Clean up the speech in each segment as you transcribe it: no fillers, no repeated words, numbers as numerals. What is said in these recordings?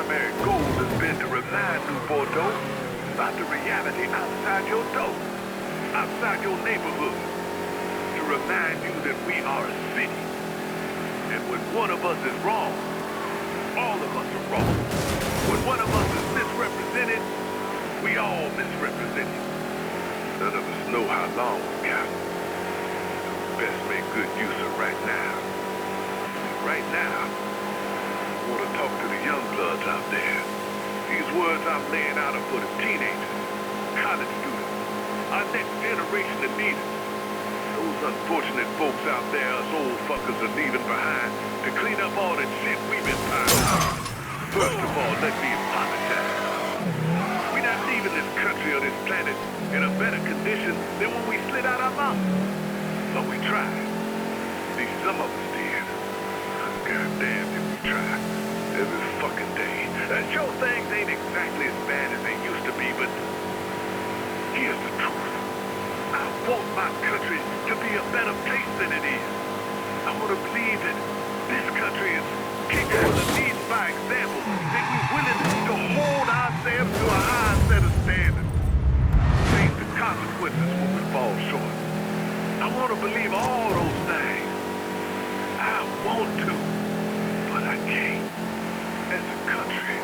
primary goal has been to remind you, Bordeaux, about the reality outside your door, outside your neighborhood. To remind you that we are a city. And when one of us is wrong, all of us are wrong. When one of us is misrepresented, we all misrepresented. None of us know how long we got. Best make good use of right now. Right now, I want to talk to the young bloods out there. These words I'm laying out are for the teenagers, college students, our next generation of leaders. Those unfortunate folks out there, us old fuckers are leaving behind to clean up all the shit we've been piling up. First of all, let me apologize. We're not leaving this country or this planet in a better condition than when we slid out our mouth. But we tried. At least some of us did. God damn, did we try. Every fucking day. Sure, things ain't exactly as bad as they used to be, but here's the truth. I want my country to be a better place than it is. I want to believe that this country is capable of leading by example, that we're willing to hold ourselves to a high set of standards. Face the consequences when we fall short. I want to believe all those things. I want to, but I can't. As a country,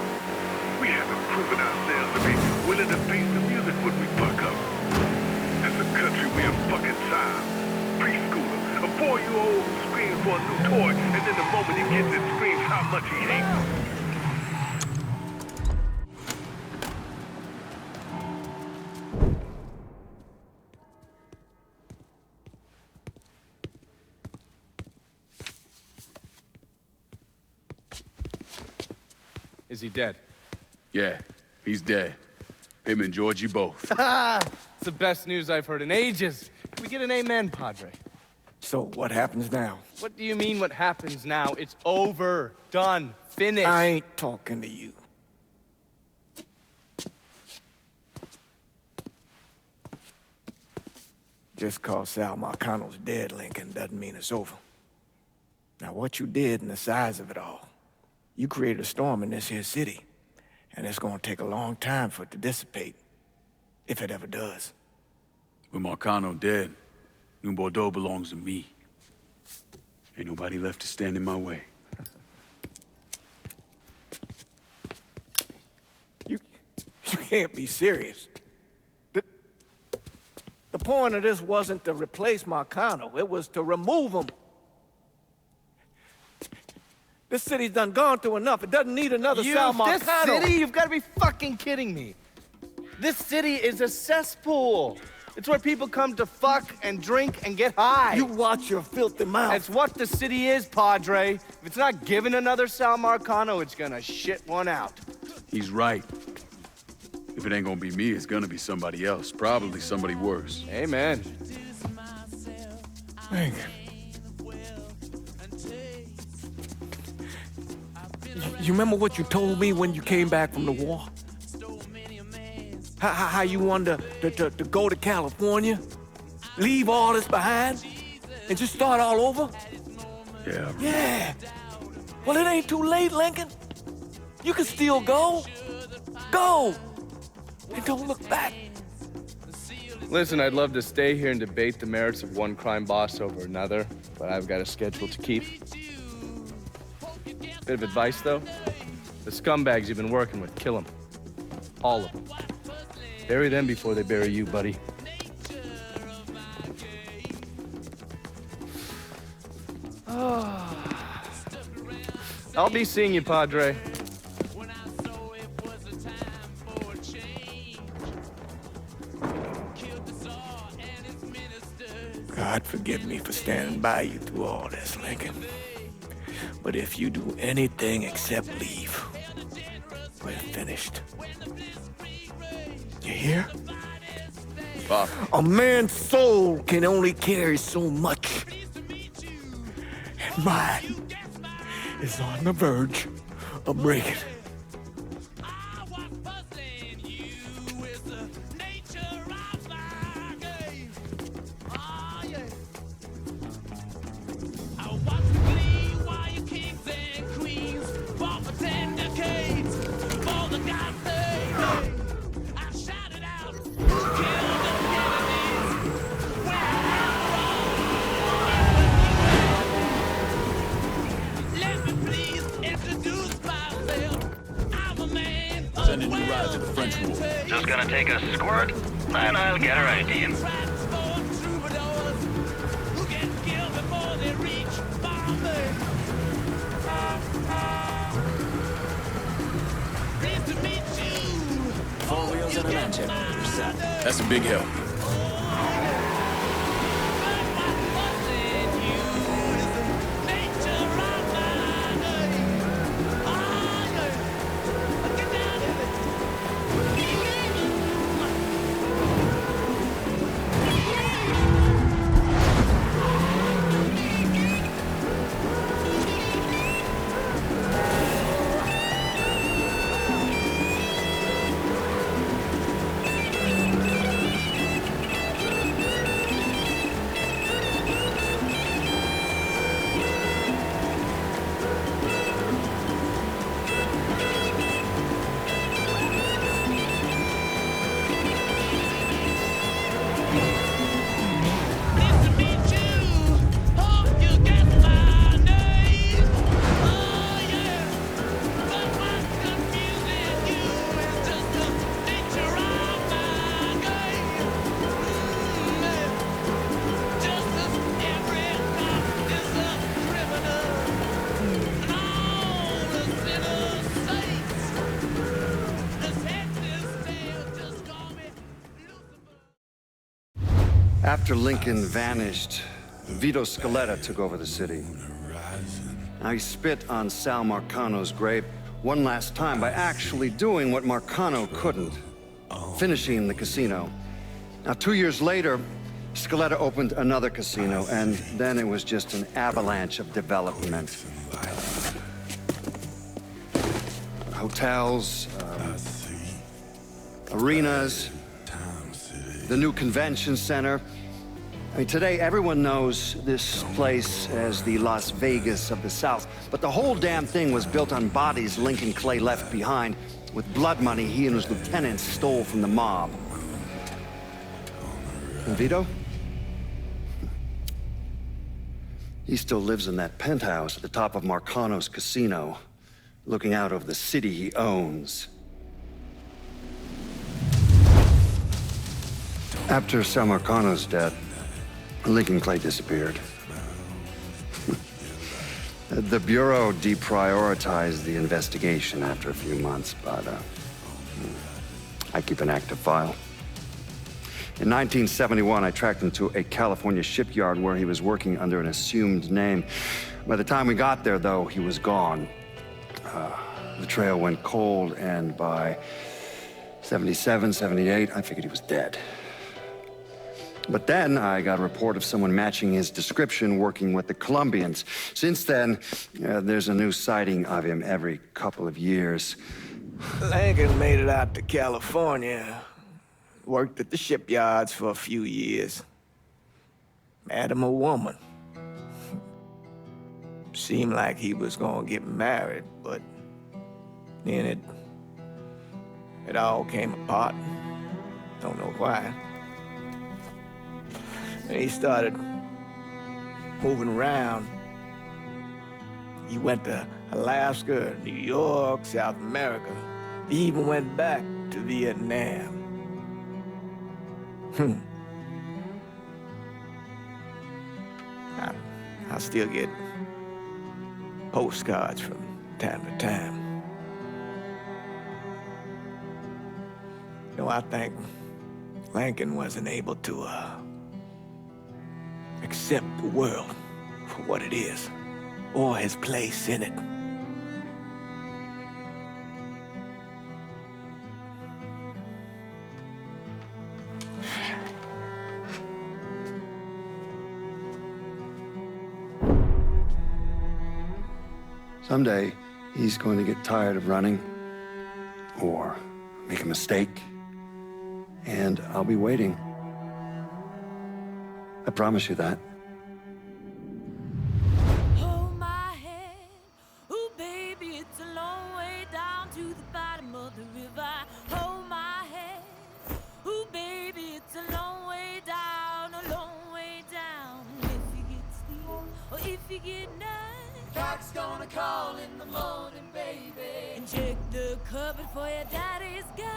we haven't proven ourselves to be willing to face the music when we fuck up. As a country, we are fucking child, preschooler, a 4-year-old who screams for a new toy, and then the moment he gets it, screams how much he hates it. Is he dead? Yeah, he's dead. Him and Georgie both. It's the best news I've heard in ages. Can we get an amen, Padre? So, what happens now? What do you mean what happens now? It's over. Done. Finished. I ain't talking to you. Just cause Sal Marcano's dead, Lincoln, doesn't mean it's over. Now, what you did and the size of it all, you created a storm in this here city, and it's gonna take a long time for it to dissipate, if it ever does. With Marcano dead, New Bordeaux belongs to me. Ain't nobody left to stand in my way. You can't be serious. The point of this wasn't to replace Marcano, it was to remove him. This city's done gone through enough. It doesn't need another Sal Marcano. This city? You've got to be fucking kidding me. This city is a cesspool. It's where people come to fuck and drink and get high. You watch your filthy mouth. That's what the city is, Padre. If it's not giving another Sal Marcano, it's gonna shit one out. He's right. If it ain't gonna be me, it's gonna be somebody else. Probably somebody worse. Amen. Thank you. You remember what you told me when you came back from the war? How you wanted to go to California? Leave all this behind? And just start all over? Yeah. Yeah. Well, it ain't too late, Lincoln. You can still go. Go! And don't look back. Listen, I'd love to stay here and debate the merits of one crime boss over another, but I've got a schedule to keep. Bit of advice, though. The scumbags you've been working with, kill them. All of them. Bury them before they bury you, buddy. I'll be seeing you, Padre. God forgive me for standing by you through all this, Lincoln. But if you do anything except leave, we're finished. You hear? Pop. A man's soul can only carry so much. And mine is on the verge of breaking. sending you ride to the French War. Just gonna take a squirt, and I'll get her ID. Four wheels and an engine. You're set. That's a big help. After Lincoln vanished, Vito Scaletta took over the city. Now he spit on Sal Marcano's grave one last time by actually doing what Marcano couldn't, finishing the casino. Now, 2 years later, Scaletta opened another casino, and then it was just an avalanche of development. Hotels, arenas, the new convention center. I mean, today everyone knows this place as the Las Vegas of the South, but the whole damn thing was built on bodies Lincoln Clay left behind, with blood money he and his lieutenants stole from the mob. And Vito? He still lives in that penthouse at the top of Marcano's casino, looking out over the city he owns. After Sal Marcano's death, Lincoln Clay disappeared. The Bureau deprioritized the investigation after a few months, but I keep an active file. In 1971, I tracked him to a California shipyard where he was working under an assumed name. By the time we got there, though, he was gone. The trail went cold, and by 77, 78, I figured he was dead. But then I got a report of someone matching his description working with the Colombians. Since then, there's a new sighting of him every couple of years. Lincoln made it out to California. Worked at the shipyards for a few years. Met him a woman. Seemed like he was gonna get married, but then it all came apart. Don't know why. And he started moving around. He went to Alaska, New York, South America. He even went back to Vietnam. I still get postcards from time to time. You know, I think Lincoln wasn't able to accept the world for what it is, or his place in it. Someday, he's going to get tired of running, or make a mistake, and I'll be waiting. I promise you that. Hold my hand, ooh baby, it's a long way down to the bottom of the river. Hold my hand, ooh baby, it's a long way down, a long way down. If you get sleep, or if you get night, Doc's gonna call in the morning, baby, and check the puppet for your daddy's gun.